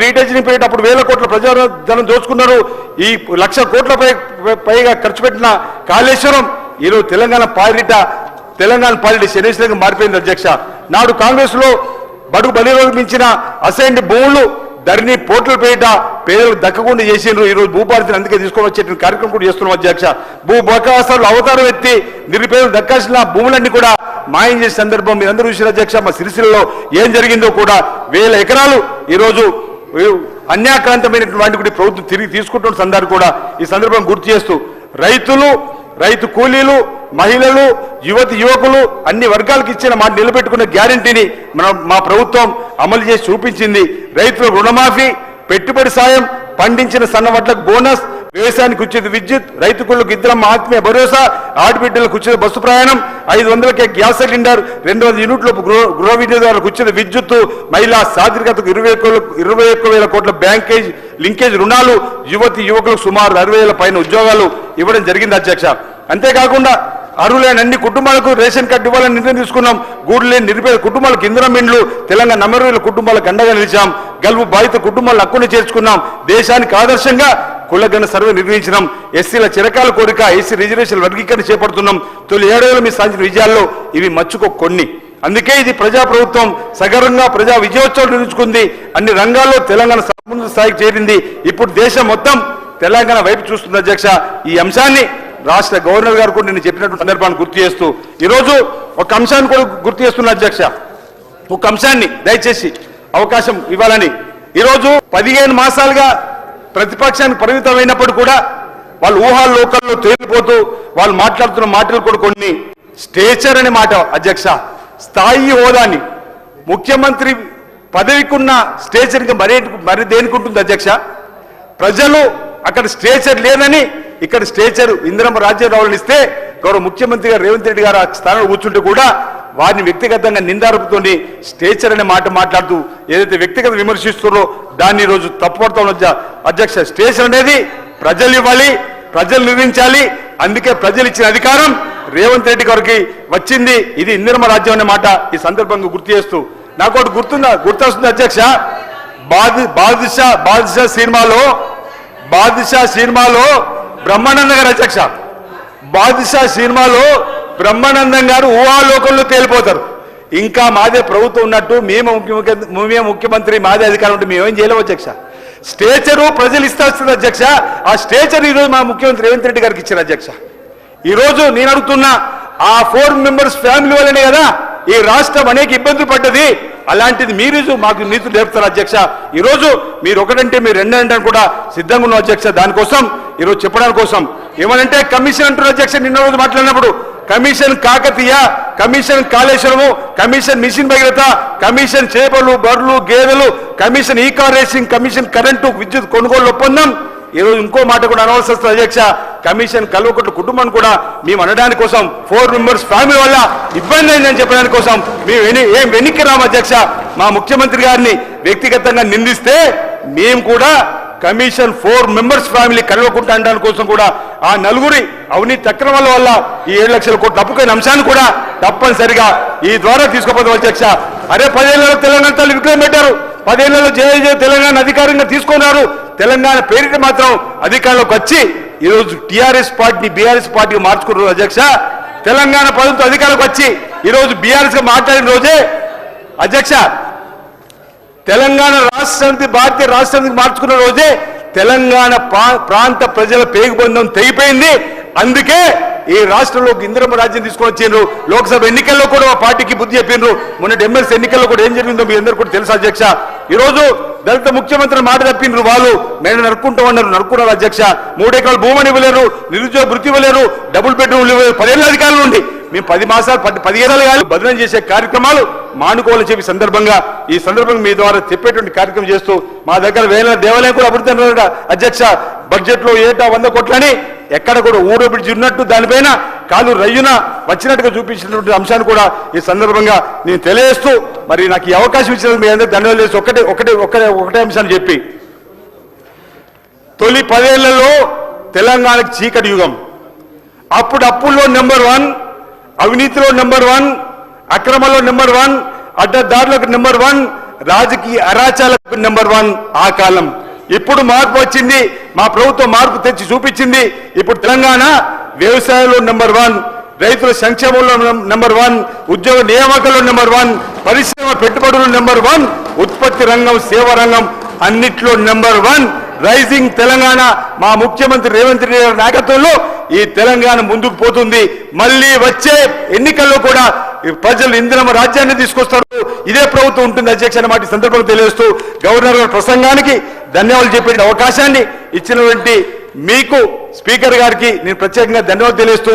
రీటేజింగ్ period అప్పుడు 1000 కోట్ల ప్రజాధనం దోచుకున్నారు. ఈ 1,00,000 కోట్ల పైగా ఖర్చు పెట్టిన కాళేశ్వరం ఈరోజు తెలంగాణ పాలిట శనేశ్వరంగా మారిపోయింది అధ్యక్ష. నాడు కాంగ్రెస్ లో బడుగు బలిరోజు మించిన అసైన్డ్ భూములు ధరణి పోర్టల్ పేరిట పేదలకు దక్కకుండా చేసిండ్రు. ఈరోజు భూభారతిని అందుకే తీసుకొని వచ్చే కార్యక్రమం కూడా చేస్తున్నాం అధ్యక్ష. భూ బకాసాలు అవతారం ఎత్తి నిరుపేదలు దక్కాల్సిన భూములన్నీ కూడా మాయం చేసే సందర్భం మీరందరూ చూసిన అధ్యక్ష. మా సిరిసిల్లలో ఏం జరిగిందో కూడా 1000 ఎకరాలు ఈరోజు అన్యాక్రాంతమైనటువంటి కూడా ప్రభుత్వం తిరిగి తీసుకుంటున్న సందర్భం కూడా ఈ సందర్భం గుర్తు చేస్తూ రైతు కూలీలు, మహిళలు, యువకులు అన్ని వర్గాలకు ఇచ్చిన మాట నిలబెట్టుకున్న గ్యారంటీని మా ప్రభుత్వం అమలు చేసి చూపించింది. రైతుల రుణమాఫీ, పెట్టుబడి సాయం, పండించిన సన్న వడ్లకు బోనస్, వ్యవసాయానికి ఉచిత విద్యుత్, రైతులకు ఇద్దరమ్మ ఆత్మీయ భరోసా, ఆడబిడ్డలకు ఉచిత బస్సు ప్రయాణం, 500కే గ్యాస్ సిలిండర్, 200 యూనిట్లకు గృహ వినియోగదారులకు ఉచిత విద్యుత్తు, మహిళా సాధికారతకు 21,000 కోట్ల బ్యాంకేజ్ లింకేజ్ రుణాలు, యువకులకు సుమారు 60,000 పైన ఉద్యోగాలు ఇవ్వడం జరిగింది అధ్యక్ష. అంతేకాకుండా అర్హులైన అన్ని కుటుంబాలకు రేషన్ కార్డు ఇవ్వాలని నిర్ణయం తీసుకున్నాం. గూడు లేని నిరుపేద కుటుంబాలకు ఇంధనం ఇండ్లు, తెలంగాణ నమ్మరుల కుటుంబాలకు అండగా నిలిచాం. గల్పు బాధిత కుటుంబాలను హక్కుని చేర్చుకున్నాం. దేశానికి ఆదర్శంగా కులగణ సర్వే నిర్వహించినాం. ఎస్సీల చిరకాల కోరిక ఎస్సీ రిజర్వేషన్ వర్గీకరణ చేపడుతున్నాం. తొలి 7 ఏళ్ల మీ సాధించిన విజయాల్లో ఇవి మచ్చుకో కొన్ని. అందుకే ఇది ప్రజాప్రభుత్వం సగర్వంగా ప్రజా విజయోత్సవం నిర్వహించుకుంది. అన్ని రంగాల్లో తెలంగాణ సమున్నత స్థాయికి చేరింది. ఇప్పుడు దేశం మొత్తం తెలంగాణ వైపు చూస్తుంది అధ్యక్ష. ఈ అంశాన్ని రాష్ట్ర గవర్నర్ గారు కూడా నేను చెప్పినటువంటి సందర్భాన్ని గుర్తు చేస్తూ ఈరోజు ఒక అంశాన్ని కూడా గుర్తు చేస్తున్న అధ్యక్ష. ఒక అంశాన్ని దయచేసి అవకాశం ఇవ్వాలని ఈరోజు 15 మాసాలుగా ప్రతిపక్షానికి పరిమితమైనప్పుడు కూడా వాళ్ళు ఊహాలోకల్లో తేలిపోతూ వాళ్ళు మాట్లాడుతున్న మాటలు కూడా కొన్ని స్టేచర్ అనే మాట అధ్యక్ష. స్థాయి హోదాని ముఖ్యమంత్రి పదవికున్న స్టేచర్గా మరి దేనికి ఉంటుంది అధ్యక్ష? ప్రజలు అక్కడ స్టేచర్ లేదని ఇక్కడ స్టేచర్ ఇందిరమ్మ రాజ్యం రావాలని ఇస్తే గౌరవ ముఖ్యమంత్రి గారు రేవంత్ రెడ్డి గారు ఆ స్థానంలో కూర్చుంటే కూడా వారిని వ్యక్తిగతంగా నిందారపుతోని స్టేచర్ అనే మాట మాట్లాడుతూ ఏదైతే వ్యక్తిగత విమర్శిస్తున్నారో దాన్ని ఈరోజు తప్పుపడతా అధ్యక్ష. స్టేచర్ అనేది ప్రజలు ఇవ్వాలి, ప్రజలు నిర్ణయించాలి. అందుకే ప్రజలు ఇచ్చిన అధికారం రేవంత్ రెడ్డి గారికి వచ్చింది. ఇది ఇందిరమ్మ రాజ్యం అనే మాట ఈ సందర్భంగా గుర్తు చేస్తూ నాకు ఒకటి గుర్తొస్తుంది అధ్యక్ష. బాద్షా సినిమాలో బ్రహ్మానందం గారు అధ్యక్ష, బాద్షా సినిమాలో బ్రహ్మానందం గారు ఊహాలోకంలో తేలిపోతారు. ఇంకా మాదే ప్రభుత్వం ఉన్నట్టు మేమే ముఖ్యమంత్రి మాదే అధికారం ఉంటే మేమేం చేయలేము అధ్యక్ష. స్టేచరు ప్రజలు ఇస్తారు అధ్యక్ష. ఆ స్టేచర్ ఈరోజు మా ముఖ్యమంత్రి రేవంత్ రెడ్డి గారికి ఇచ్చారు అధ్యక్ష. ఈరోజు నేను అడుగుతున్నా ఆ 4 మెంబర్స్ ఫ్యామిలీ వల్లనే కదా ఈ రాష్ట్రం అనేక ఇబ్బందులు పడ్డది. అలాంటిది మీరు మాకు నీతులు నేర్పుతారు అధ్యక్ష. ఈరోజు మీరు ఒకటంటే మీరు 2 అంటే కూడా సిద్ధంగా ఉన్నాం అధ్యక్ష. దానికోసం ఈరోజు చెప్పడానికి కోసం ఏమనంటే కమిషన్ అంటున్నారు అధ్యక్ష. నిన్న రోజు మాట్లాడినప్పుడు commission Kakatiya, commission Kaleshwaram, commission mission Bhagiratha, commission చేపలు, బర్రెలు, గేదెలు, కమిషన్ ఈ కార్ రేసింగ్, కమిషన్ కరెంటు విద్యుత్ కొనుగోలు ఒప్పందం. ఈరోజు ఇంకో మాట కూడా అనవలసి వస్తుంది అధ్యక్ష. కమిషన్ కల్వకుట్ల కుటుంబాన్ని కూడా మేము అనడానికి కోసం 4 మెంబర్స్ ఫ్యామిలీ వల్ల ఇబ్బంది అయిందని చెప్పడానికి కోసం మేము ఏం వెనక్కి రాము అధ్యక్ష. మా ముఖ్యమంత్రి గారిని వ్యక్తిగతంగా నిందిస్తే మేము కూడా కమిషన్ 4 మెంబర్స్ ఫ్యామిలీ కల్వకుంట అనడానికి కోసం కూడా ఆ నలుగురి అవినీతి అక్రమాల వల్ల ఈ 7 లక్షల కోట్లు అప్పుకైన అంశాన్ని కూడా తప్పనిసరిగా ఈ ద్వారా తీసుకోపోతాం అధ్యక్ష. అరే 10 ఏళ్లలో తెలంగాణ తల్లి విక్రయం పెట్టారు, 10 ఏళ్లలో జయ తెలంగాణ అధికారంగా తీసుకున్నారు. తెలంగాణ పేరిట మాత్రం అధికారంలోకి వచ్చి ఈరోజు టీఆర్ఎస్ పార్టీని బీఆర్ఎస్ పార్టీగా మార్చుకున్నారు అధ్యక్ష. తెలంగాణ ప్రభుత్వం అధికారంలోకి వచ్చి ఈరోజు బీఆర్ఎస్ గా మాట్లాడిన రోజే అధ్యక్ష తెలంగాణ రాష్ట్ర సమితి భారతీయ రాష్ట్ర సమితికి మార్చుకున్న రోజే తెలంగాణ ప్రాంత ప్రజల పేగుబంధం తెగిపోయింది. అందుకే ఈ రాష్ట్రంలో ఇందిరమ్మ రాజ్యం తీసుకొని వచ్చిండ్రు. లోక్సభ ఎన్నికల్లో కూడా ఆ పార్టీకి బుద్ధి చెప్పిండ్రు. మొన్నటి ఎమ్మెల్సీ ఎన్నికల్లో కూడా ఏం జరిగిందో మీ అందరూ కూడా తెలుసు అధ్యక్ష. ఈరోజు దళిత ముఖ్యమంత్రి మాట తప్పిండ్రు. వాళ్ళు నేను నరుక్కుంటామన్నారు, నరుక్కున్నారు అధ్యక్ష. 3 ఎకరాలు భూమిని ఇవ్వలేరు, నిరుద్యోగ వృత్తి ఇవ్వలేరు, డబుల్ బెడ్రూమ్లు ఇవ్వలేరు. 10 ఏళ్ళ అధికారులు ఉండి మేము 10 మాసాలు 15 ఏళ్ళు బదనం చేసే కార్యక్రమాలు మానుకోవాలని చెప్పి ఈ సందర్భంగా మీ ద్వారా చెప్పేటువంటి కార్యక్రమం చేస్తూ మా దగ్గర వేల దేవాలయం కూడా అభివృద్ధి అన్నారు అధ్యక్ష. బడ్జెట్ లో ఏటా 100 కోట్లని ఎక్కడ కూడా ఊరబిడిచి ఉన్నట్టు దానిపైన కాదు రయ్యున వచ్చినట్టుగా చూపించినటువంటి అంశాన్ని కూడా ఈ సందర్భంగా నేను తెలియజేస్తూ మరి నాకు ఈ అవకాశం ఇచ్చినందుకు మీ అందరూ ధన్యవాదాలు చేసి ఒకటే అంశాన్ని చెప్పి తొలి 10 ఏళ్లలో తెలంగాణకు చీకటి యుగం. అప్పుడు అప్పుల్లో నెంబర్ 1, అవినీతిలో నెంబర్ 1, అక్రమంలో నెంబర్ 1, అడ్డదారులకు నెంబర్ 1, రాజకీయ అరాచకాలకు నెంబర్ 1 ఆ కాలం. ఇప్పుడు మార్పు వచ్చింది, మా ప్రభుత్వం మార్పు తెచ్చి చూపించింది. ఇప్పుడు తెలంగాణ వ్యవసాయంలో నెంబర్ 1, రైతుల సంక్షేమంలో నెంబర్ 1, ఉద్యోగ నియామకాల్లో నెంబర్ 1, పరిశ్రమ పెట్టుబడులు నెంబర్ 1, ఉత్పత్తి రంగం, సేవా రంగం అన్నిట్లో నెంబర్ 1. రైజింగ్ తెలంగాణ మా ముఖ్యమంత్రి రేవంత్ రెడ్డి గారి నాయకత్వంలో ఈ తెలంగాణ ముందుకు పోతుంది. మళ్ళీ వచ్చే ఎన్నికల్లో కూడా ప్రజలు ఇందిరమ్మ రాజ్యాన్ని తీసుకొస్తారు. ఇదే ప్రభుత్వం ఉంటుంది అధ్యక్ష అన్నమాట సందర్భంగా తెలియజేస్తూ గవర్నర్ గారి ప్రసంగానికి ధన్యవాదాలు చెప్పే అవకాశాన్ని ఇచ్చినటువంటి మీకు స్పీకర్ గారికి నేను ప్రత్యేకంగా ధన్యవాదాలు తెలియజేస్తూ